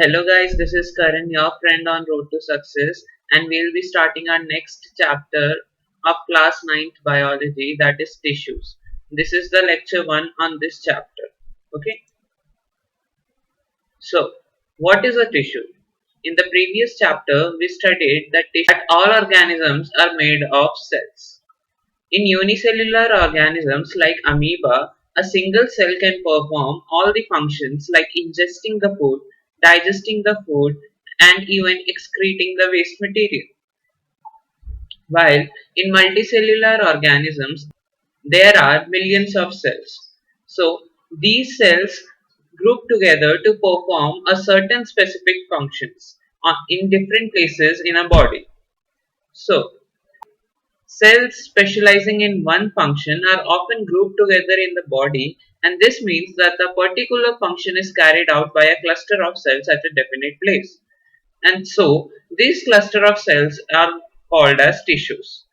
Hello guys, this is Karan, your friend on Road to Success, and we'll be starting our next chapter of class ninth biology, that is tissues. This is the lecture 1 on this chapter. Okay, so what is a tissue? In the previous chapter, we studied that all organisms are made of cells. In unicellular organisms like amoeba, a single cell can perform all the functions like ingesting the food, digesting the food, and even excreting the waste material. While in multicellular organisms, there are millions of cells. So these cells group together to perform a certain specific functions in different places in a body. So cells specializing in one function are often grouped together in the body, and this means that the particular function is carried out by a cluster of cells at a definite place. And so, these cluster of cells are called as tissues.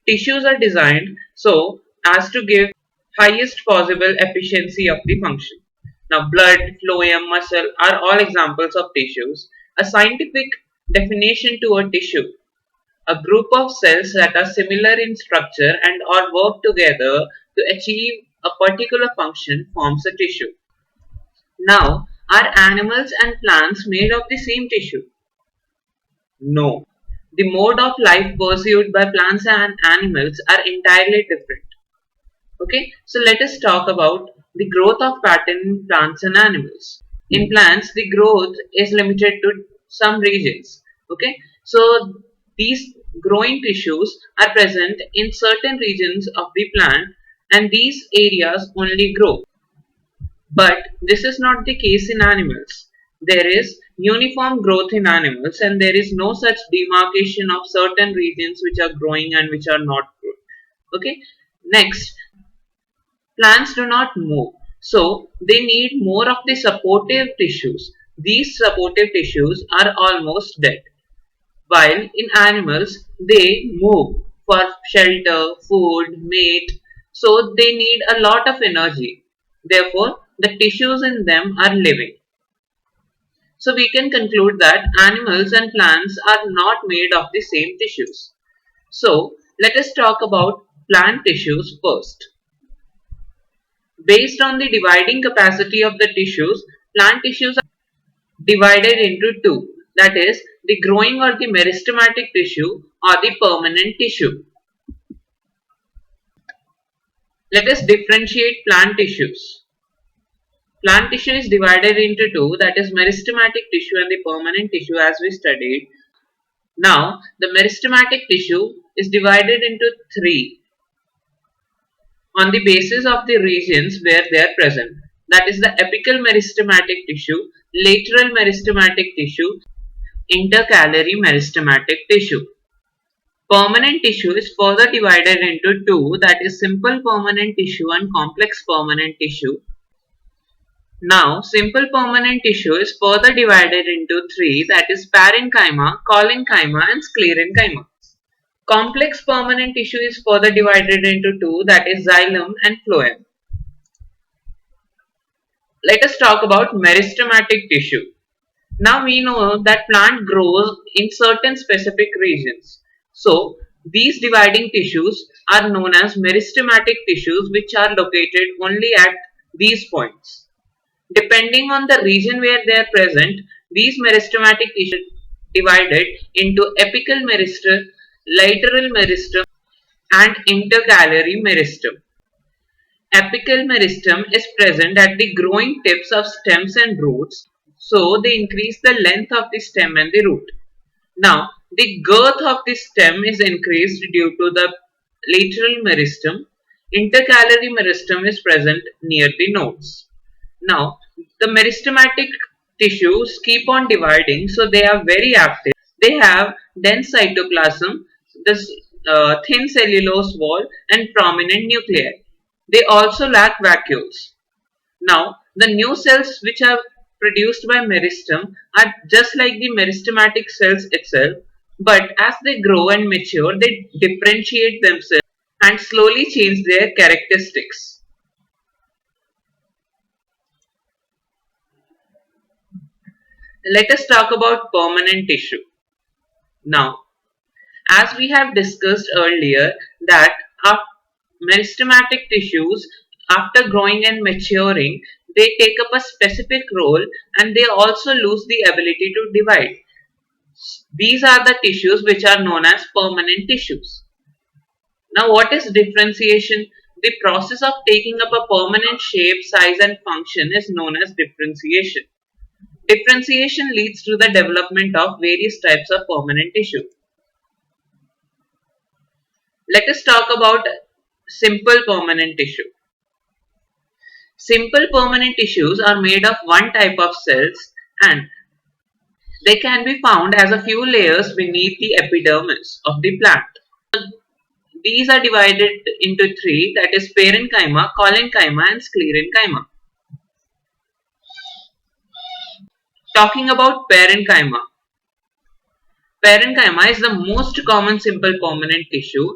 Tissues are designed so as to give highest possible efficiency of the function. Now, blood, phloem, muscle are all examples of tissues. A scientific definition to a tissue: a group of cells that are similar in structure and or work together to achieve a particular function forms a tissue. Now, are animals and plants made of the same tissue? No. The mode of life pursued by plants and animals are entirely different. Okay, so let us talk about the growth of pattern in plants and animals. In plants, the growth is limited to some regions. Okay, so these growing tissues are present in certain regions of the plant, and these areas only grow. But this is not the case in animals. There is uniform growth in animals, and there is no such demarcation of certain regions which are growing and which are not growing. Okay, next, plants do not move, so they need more of the supportive tissues. These supportive tissues are almost dead, while in animals they move for shelter, food, mate, so they need a lot of energy. Therefore, the tissues in them are living. So we can conclude that animals and plants are not made of the same tissues. So let us talk about plant tissues first. Based on the dividing capacity of the tissues, plant tissues are divided into two, that is, the growing or the meristematic tissue or the permanent tissue. Let us differentiate plant tissues. Plant tissue is divided into two, that is meristematic tissue and the permanent tissue, as we studied. Now, the meristematic tissue is divided into three on the basis of the regions where they are present. That is the apical meristematic tissue, lateral meristematic tissue, intercalary meristematic tissue. Permanent tissue is further divided into two, that is simple permanent tissue and complex permanent tissue. Now, simple permanent tissue is further divided into three, that is parenchyma, collenchyma and sclerenchyma. Complex permanent tissue is further divided into two, that is xylem and phloem. Let us talk about meristematic tissue. Now we know that plant grows in certain specific regions. So these dividing tissues are known as meristematic tissues, which are located only at these points. Depending on the region where they are present, these meristematic tissues are divided into apical meristem, lateral meristem and intercalary meristem. Apical meristem is present at the growing tips of stems and roots, so they increase the length of the stem and the root. Now, the girth of the stem is increased due to the lateral meristem. Intercalary meristem is present near the nodes. Now, the meristematic tissues keep on dividing, so they are very active. They have dense cytoplasm, this thin cellulose wall, and prominent nuclei. They also lack vacuoles. Now, the new cells which are produced by meristem are just like the meristematic cells itself, but as they grow and mature, they differentiate themselves and slowly change their characteristics. Let us talk about permanent tissue. Now, as we have discussed earlier, that our meristematic tissues, after growing and maturing, they take up a specific role and they also lose the ability to divide. These are the tissues which are known as permanent tissues. Now, what is differentiation? The process of taking up a permanent shape, size, and function is known as differentiation. Differentiation leads to the development of various types of permanent tissue. Let us talk about simple permanent tissue. Simple permanent tissues are made of one type of cells and they can be found as a few layers beneath the epidermis of the plant. These are divided into three, that is parenchyma, collenchyma and sclerenchyma. Talking about parenchyma. Parenchyma is the most common simple permanent tissue.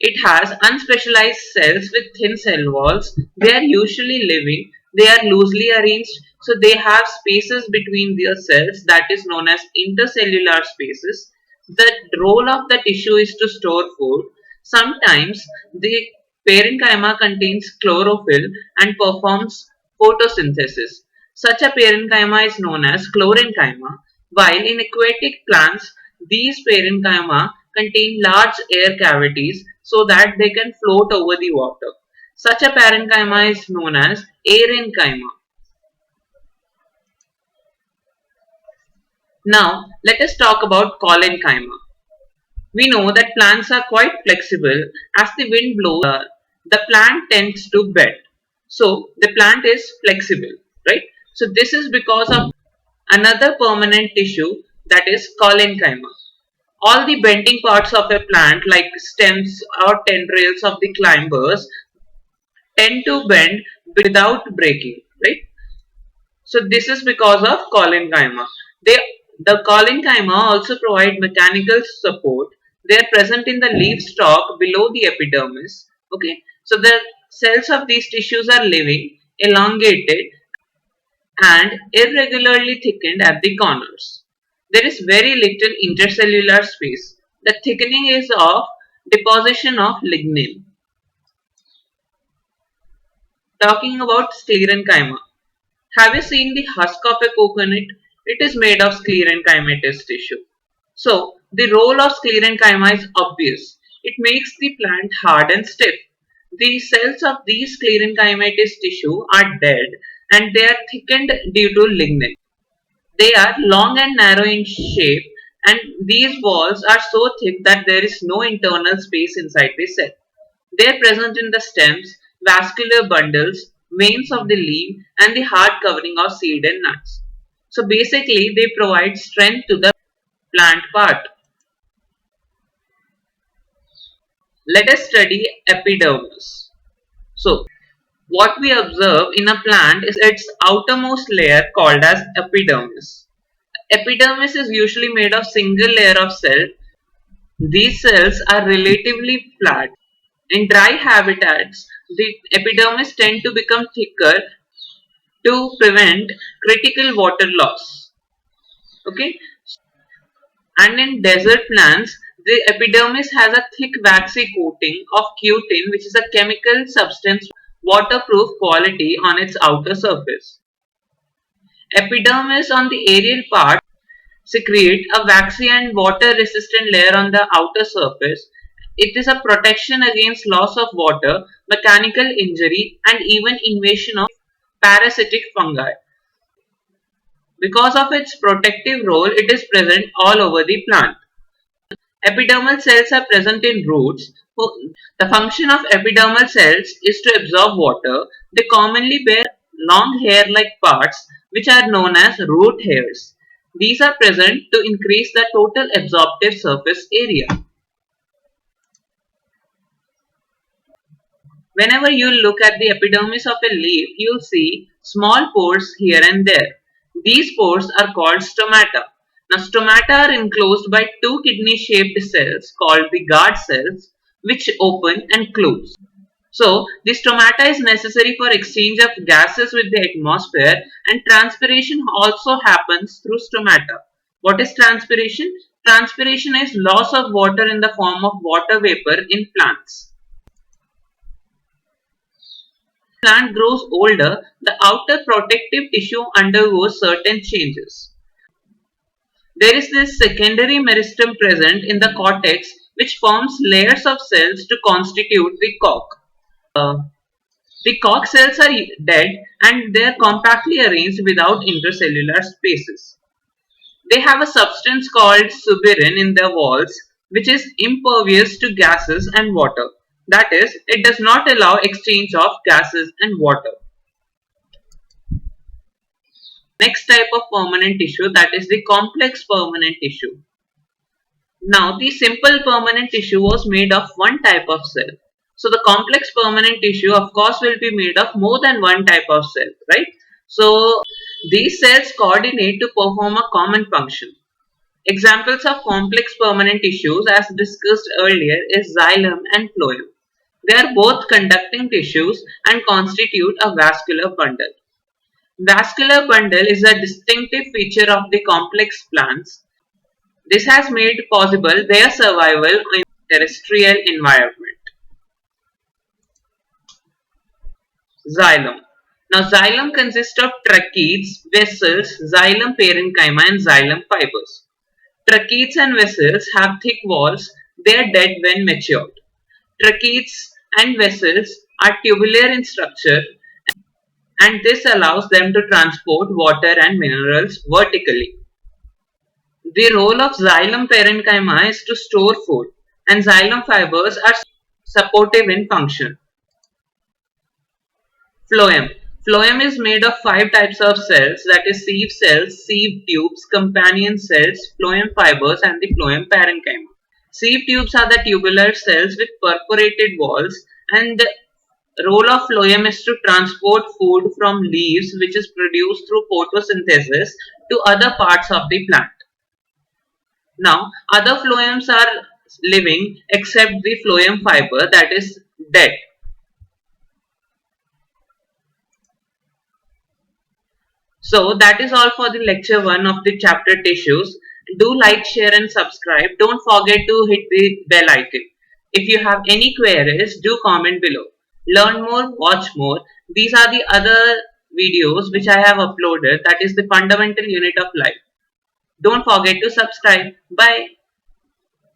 It has unspecialized cells with thin cell walls. They are usually living. They are loosely arranged, so they have spaces between their cells that is known as intercellular spaces. The role of the tissue is to store food. Sometimes the parenchyma contains chlorophyll and performs photosynthesis. Such a parenchyma is known as chlorenchyma, while in aquatic plants, these parenchyma contain large air cavities so that they can float over the water. Such a parenchyma is known as aerenchyma. Now, let us talk about collenchyma. We know that plants are quite flexible. As the wind blows, the plant tends to bend. So, the plant is flexible, right? So, this is because of another permanent tissue, that is collenchyma. All the bending parts of a plant like stems or tendrils of the climbers tend to bend without breaking, right? So this is because of collenchyma. They, the collenchyma also provide mechanical support. They are present in the leaf stalk below the epidermis. Okay, so the cells of these tissues are living, elongated, and irregularly thickened at the corners. There is very little intercellular space. The thickening is of deposition of lignin. Talking about sclerenchyma. Have you seen the husk of a coconut? It is made of sclerenchymatous tissue. So, the role of sclerenchyma is obvious. It makes the plant hard and stiff. The cells of these sclerenchymatous tissue are dead and they are thickened due to lignin. They are long and narrow in shape and these walls are so thick that there is no internal space inside the cell. They are present in the stems, vascular bundles, veins of the leaf and the hard covering of seed and nuts. So basically they provide strength to the plant part. Let us study epidermis. So what we observe in a plant is its outermost layer called as epidermis. Epidermis is usually made of single layer of cells. These cells are relatively flat. In dry habitats, the epidermis tend to become thicker to prevent critical water loss. Okay, and in desert plants, the epidermis has a thick waxy coating of cutin, which is a chemical substance waterproof quality on its outer surface. Epidermis on the aerial part secrete a waxy and water resistant layer on the outer surface. It is a protection against loss of water, mechanical injury, and even invasion of parasitic fungi. Because of its protective role, it is present all over the plant. Epidermal cells are present in roots. The function of epidermal cells is to absorb water. They commonly bear long hair-like parts which are known as root hairs. These are present to increase the total absorptive surface area. Whenever you look at the epidermis of a leaf, you'll see small pores here and there. These pores are called stomata. Now, stomata are enclosed by two kidney-shaped cells called the guard cells, which open and close. So, the stomata is necessary for exchange of gases with the atmosphere, and transpiration also happens through stomata. What is transpiration? Transpiration is loss of water in the form of water vapor in plants. Plant grows older, the outer protective tissue undergoes certain changes. There is this secondary meristem present in the cortex which forms layers of cells to constitute the cork. Uh, the cork cells are dead and they are compactly arranged without intercellular spaces. They have a substance called suberin in their walls which is impervious to gases and water. That is, it does not allow exchange of gases and water. Next type of permanent tissue, that is the complex permanent tissue. Now the simple permanent tissue was made of one type of cell. So the complex permanent tissue of course will be made of more than one type of cell, right? So these cells coordinate to perform a common function. Examples of complex permanent tissues as discussed earlier is xylem and phloem. They are both conducting tissues and constitute a vascular bundle. Vascular bundle is a distinctive feature of the complex plants. This has made possible their survival in terrestrial environment. Xylem. Now xylem consists of tracheids, vessels, xylem parenchyma and xylem fibers. Tracheids and vessels have thick walls, they are dead when matured. Tracheids and vessels are tubular in structure and this allows them to transport water and minerals vertically. The role of xylem parenchyma is to store food, and xylem fibers are supportive in function. Phloem. Phloem is made of 5 types of cells, that is sieve cells, sieve tubes, companion cells, phloem fibers and the phloem parenchyma. Sieve tubes are the tubular cells with perforated walls and the role of phloem is to transport food from leaves which is produced through photosynthesis to other parts of the plant. Now, other phloems are living except the phloem fiber that is dead. So that is all for the lecture 1 of the chapter tissues. Do like, share and subscribe. Don't forget to hit the bell icon. If you have any queries, do comment below. Learn more, watch more. These are the other videos which I have uploaded, that is the fundamental unit of life. Don't forget to subscribe. Bye.